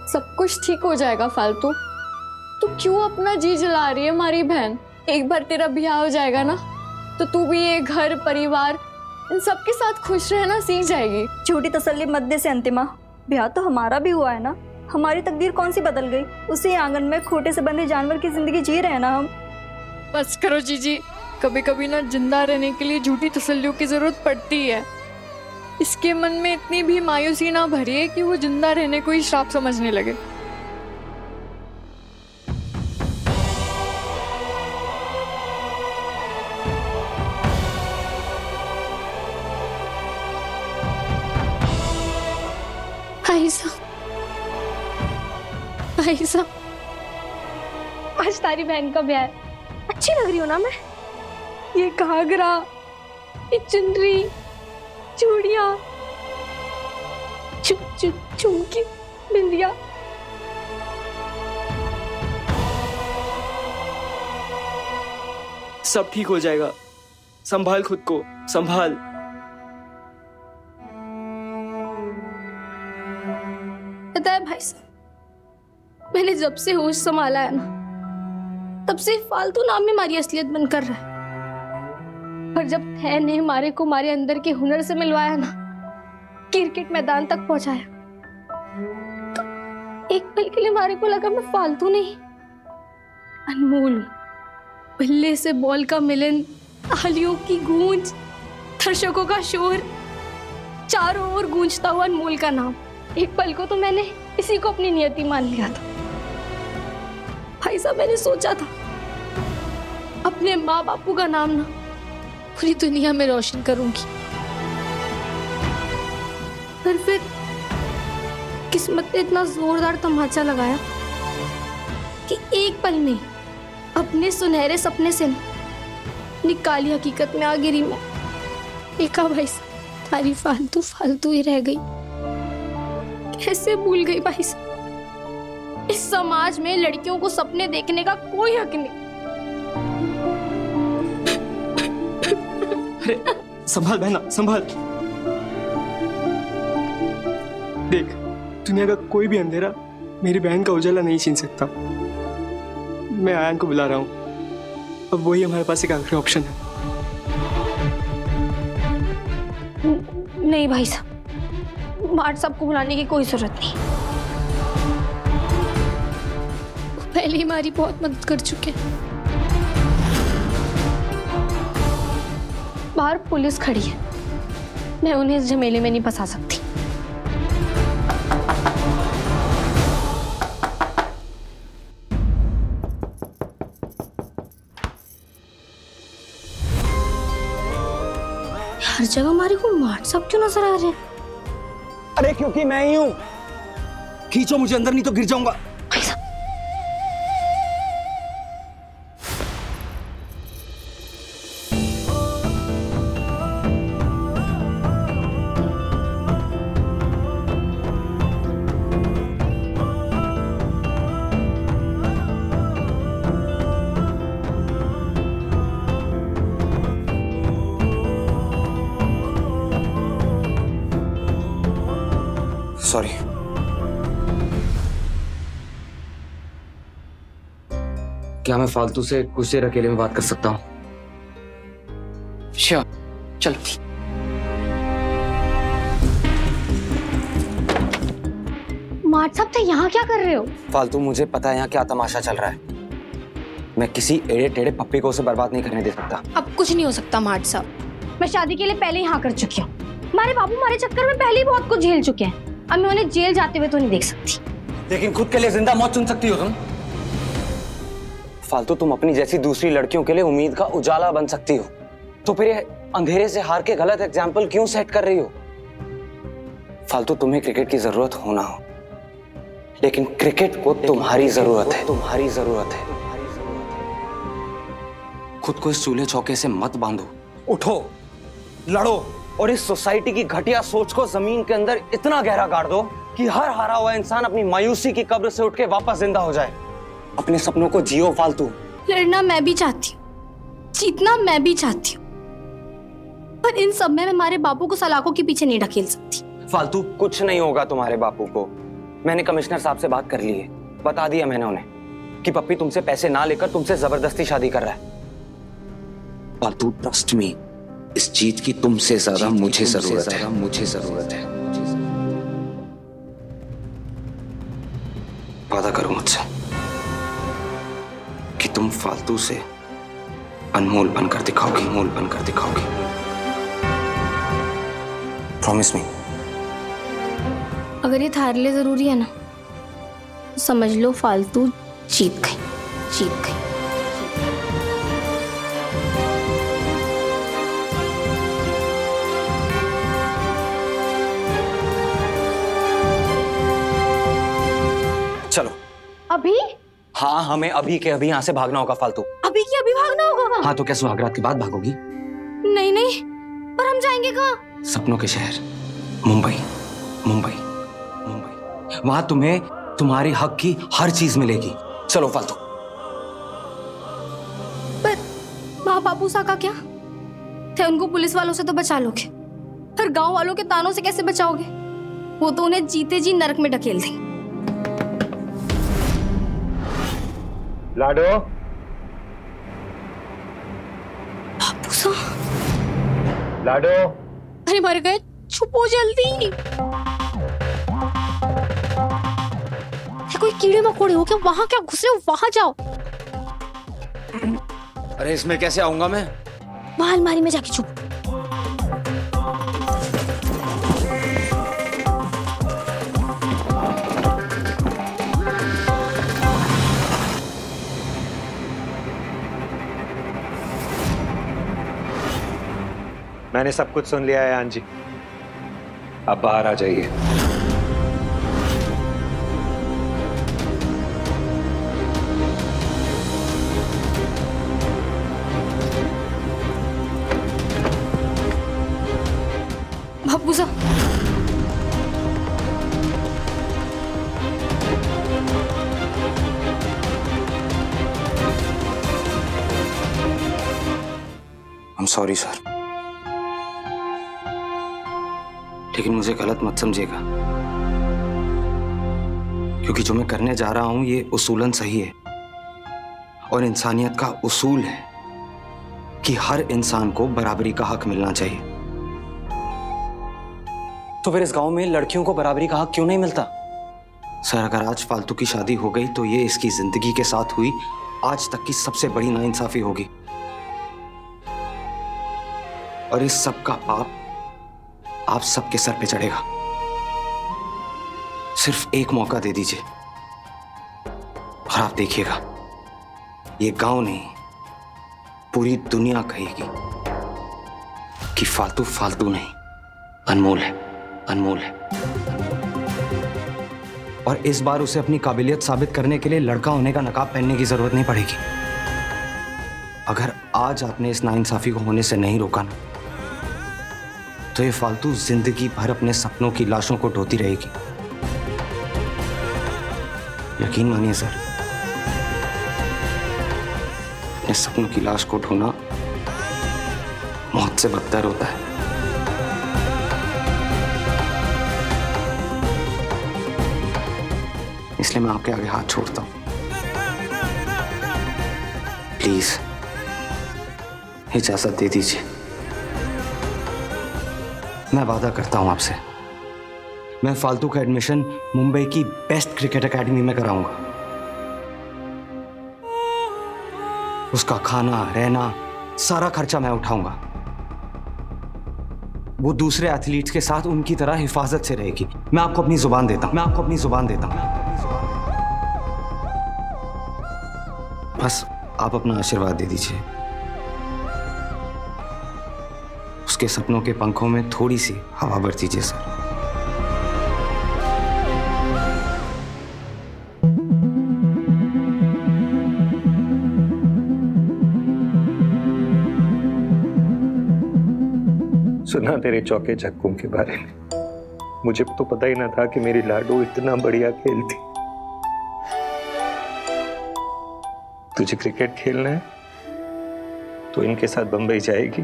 सब कुछ ठीक हो जाएगा फालतू। तू क्यों अपना जी जला रही है हमारी बहन? एक बार तेरा ब्याह हो जाएगा ना तो तू भी ये घर परिवार इन सबके साथ खुश रहना सीख जाएगी। झूठी तसल्ली मत दे से अंतिमा, ब्याह तो हमारा भी हुआ है ना। हमारी तकदीर कौन सी बदल गई? उसी आंगन में खोटे से बंधे जानवर की जिंदगी जी रहे हैं ना हम। बस करो जीजी, कभी कभी ना जिंदा रहने के लिए झूठी तसल्लियों की जरूरत पड़ती है। इसके मन में इतनी भी मायूसी ना भरिए कि वो जिंदा रहने को ही श्राप समझने लगे। भाई साहब, आज तारी बहन का ब्याह है। अच्छी लग रही हो ना मैं? ये घाघरा, ये चुनरी, चूड़ियां, झुमकी, बिंदिया। सब ठीक हो जाएगा, संभाल खुद को, संभाल। पता है भाई साहब, मैंने जब से होश संभाला है ना, तब से फालतू नाम में हमारी असलियत बनकर रहा है। पर जब थे ने हमारे को हमारे अंदर के हुनर से मिलवाया ना, क्रिकेट मैदान तक पहुंचाया, तो एक पल के लिए हमारे को लगा मैं फालतू नहीं, अनमोल हूं। बल्ले से बॉल का मिलन, तालियों की गूंज, दर्शकों का शोर, चारों ओर गूंजता हुआ अनमोल का नाम। एक पल को तो मैंने इसी को अपनी नियति मान लिया था। भाई साहब, मैंने सोचा था अपने माँ बापू का नाम ना पूरी दुनिया में रोशन करूंगी, पर फिर किस्मत ने इतना जोरदार तमाचा लगाया कि एक पल में अपने सुनहरे सपने से निकाली हकीकत में आ गिरी मैं। देखा भाई साहब, तारी फालतू फालतू ही रह गई। कैसे भूल गई भाई साहब, इस समाज में लड़कियों को सपने देखने का कोई हक नहीं। अरे संभाल बहना, संभाल। देख, दुनिया का कोई भी अंधेरा मेरी बहन का उजाला नहीं छीन सकता। मैं आयन को बुला रहा हूँ, अब वही हमारे पास एक आखिरी ऑप्शन है। नहीं भाई साहब, मार्ट साहब को बुलाने की कोई जरूरत नहीं। पहले ही हमारी बहुत मदद कर चुके हैं। बाहर पुलिस खड़ी है, मैं उन्हें इस झमेले में नहीं फंसा सकती। हर जगह हमारे को मार्ट साहब क्यों नजर आ रहे हैं? अरे क्योंकि मैं ही हूं। खींचो मुझे अंदर, नहीं तो गिर जाऊंगा। सॉरी। क्या मैं फालतू से कुछ देर अकेले में बात कर सकता हूँ? श्योर, चलो। मार्ट साहब, तो यहाँ क्या कर रहे हो? फालतू, मुझे पता है यहाँ क्या तमाशा चल रहा है। मैं किसी एड़े टेढ़े पप्पी को उसे बर्बाद नहीं करने दे सकता। अब कुछ नहीं हो सकता मार्ट साहब। मैं शादी के लिए पहले ही हाँ कर चुकी हूँ। हमारे बाबू हमारे चक्कर में पहले ही बहुत कुछ झेल चुके हैं। अब मैं उन्हें जेल जाते हुए तो नहीं देख सकती। लेकिन खुद के लिए जिंदा मौत चुन सकती हो तुम। फालतू, तुम अपनी जैसी दूसरी लड़कियों के लिए उम्मीद का उजाला बन सकती हो, तो फिर ये अंधेरे से हार के गलत एग्जाम्पल क्यों सेट कर रही हो? फालतू, तुम्हें क्रिकेट की जरूरत हो ना हो, लेकिन क्रिकेट को तुम्हारी जरूरत है। तुम्हारी जरूरत है। खुद को इस चूल्हे चौके से मत बांधो। उठो, लड़ो और इस सोसाइटी की घटिया सोच को जमीन के अंदर इतना गहरा गाड़ दो कि हर हारा हुआ इंसान अपनी मायूसी की कब्र से उठ के वापस जिंदा हो जाए। अपने सपनों को जियो फालतू। लड़ना मैं भी चाहती हूँ, जीतना मैं भी चाहती हूँ, पर इन सब में मैं हमारे बापू को सलाखों के पीछे नहीं ढकेल सकती। फालतू, कुछ नहीं होगा तुम्हारे बापू को। मैंने कमिश्नर साहब से बात कर ली है, बता दिया मैंने उन्हें कि पप्पी तुमसे पैसे ना लेकर तुमसे जबरदस्ती शादी कर रहा है। फालतू, ट्रस्ट मी, इस जीत की तुमसे ज्यादा मुझे जरूरत है। वादा करो मुझसे कि तुम फालतू से अनमोल बनकर दिखाओगी। Promise me. अगर ये थारे लिए जरूरी है ना, तो समझ लो फालतू जीत गई। चलो अभी? हाँ, हमें अभी के अभी यहाँ से भागना होगा फालतू। अभी की अभी भागना होगा? हाँ, तो क्या सुहागरात के बाद भागोगी? नहीं, पर हम जाएंगे कहाँ? सपनों के शहर मुंबई। वहां तुम्हें तुम्हारी हक की हर चीज मिलेगी। चलो फालतू। पर माँ बापू सा का क्या थे? उनको पुलिस वालों से तो बचा लोगे, पर गांव वालों के तानों से कैसे बचाओगे? वो तो उन्हें जीते जी नरक में ढकेल देंगे। लाडो, बापू सा, लाडो, अरे मर गए, छुपो जल्दी। कोई कीड़े मकोड़े हो क्या? वहां क्या घुस रहे हो? वहां जाओ। अरे इसमें कैसे आऊंगा मैं? वहां अलमारी में जाके छुप। मैंने सब कुछ सुन लिया है आन जी, अब बाहर आ जाइए। बापू सा, I'm sorry सर, लेकिन मुझे गलत मत समझिएगा, क्योंकि जो मैं करने जा रहा हूं ये उसूलन सही है और इंसानियत का उसूल है कि हर इंसान को बराबरी का हक मिलना चाहिए। तो फिर इस गांव में लड़कियों को बराबरी का हक क्यों नहीं मिलता? सर, अगर आज फालतू की शादी हो गई तो ये इसकी जिंदगी के साथ हुई आज तक की सबसे बड़ी नाइंसाफी होगी और इस सब का पाप आप सबके सर पे चढ़ेगा। सिर्फ एक मौका दे दीजिए और आप देखिएगा, ये गांव नहीं पूरी दुनिया कहेगी कि फालतू फालतू नहीं, अनमोल है, अनमोल है। और इस बार उसे अपनी काबिलियत साबित करने के लिए लड़का होने का नकाब पहनने की जरूरत नहीं पड़ेगी। अगर आज आपने इस नाइंसाफी को होने से नहीं रोका ना, तो ये फालतू जिंदगी भर अपने सपनों की लाशों को ढोती रहेगी। यकीन मानिए सर, अपने सपनों की लाश को ढोना मौत से बदतर होता है। इसलिए मैं आपके आगे हाथ छोड़ता हूं। प्लीज इजाजत दे दीजिए। मैं वादा करता हूं आपसे, मैं फालतू का एडमिशन मुंबई की बेस्ट क्रिकेट एकेडमी में कराऊंगा। उसका खाना रहना सारा खर्चा मैं उठाऊंगा। वो दूसरे एथलीट्स के साथ उनकी तरह हिफाजत से रहेगी। मैं आपको अपनी जुबान देता हूं। बस आप अपना आशीर्वाद दे दीजिए। उसके सपनों के पंखों में थोड़ी सी हवा भर दीजिए सर। सुना तेरे चौके छक्कों के बारे में, मुझे तो पता ही ना था कि मेरी लाडो इतना बढ़िया खेलती। तुझे क्रिकेट खेलना है तो इनके साथ बंबई जाएगी।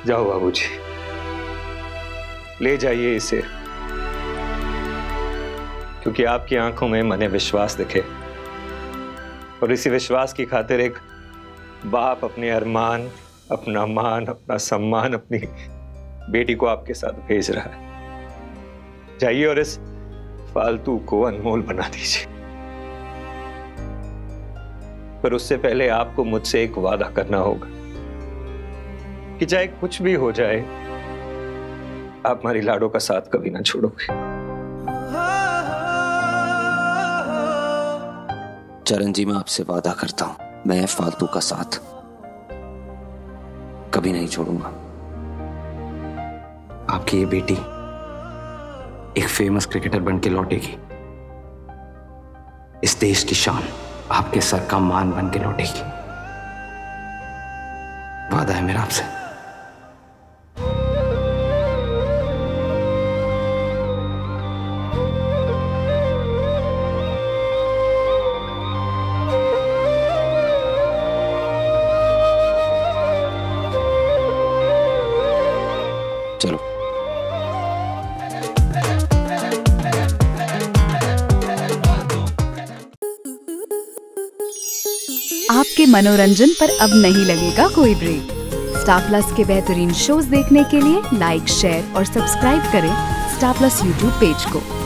जाओ बाबूजी, ले जाइए इसे, क्योंकि आपकी आंखों में मने विश्वास दिखे, और इसी विश्वास की खातिर एक बाप अपने अरमान, अपना मान, अपना सम्मान अपनी बेटी को आपके साथ भेज रहा है। जाइए और इस फालतू को अनमोल बना दीजिए। पर उससे पहले आपको मुझसे एक वादा करना होगा कि चाहे कुछ भी हो जाए, आप हमारी लाडो का साथ कभी ना छोड़ोगे। चरण जी, मैं आपसे वादा करता हूं, मैं फालतू का साथ कभी नहीं छोड़ूंगा। आपकी ये बेटी एक फेमस क्रिकेटर बन के लौटेगी, इस देश की शान, आपके सर का मान बन के लौटेगी। वादा है मेरा आपसे। चलो। आपके मनोरंजन पर अब नहीं लगेगा कोई ब्रेक। स्टार प्लस के बेहतरीन शोज देखने के लिए लाइक, शेयर और सब्सक्राइब करें स्टार प्लस यूट्यूब पेज को।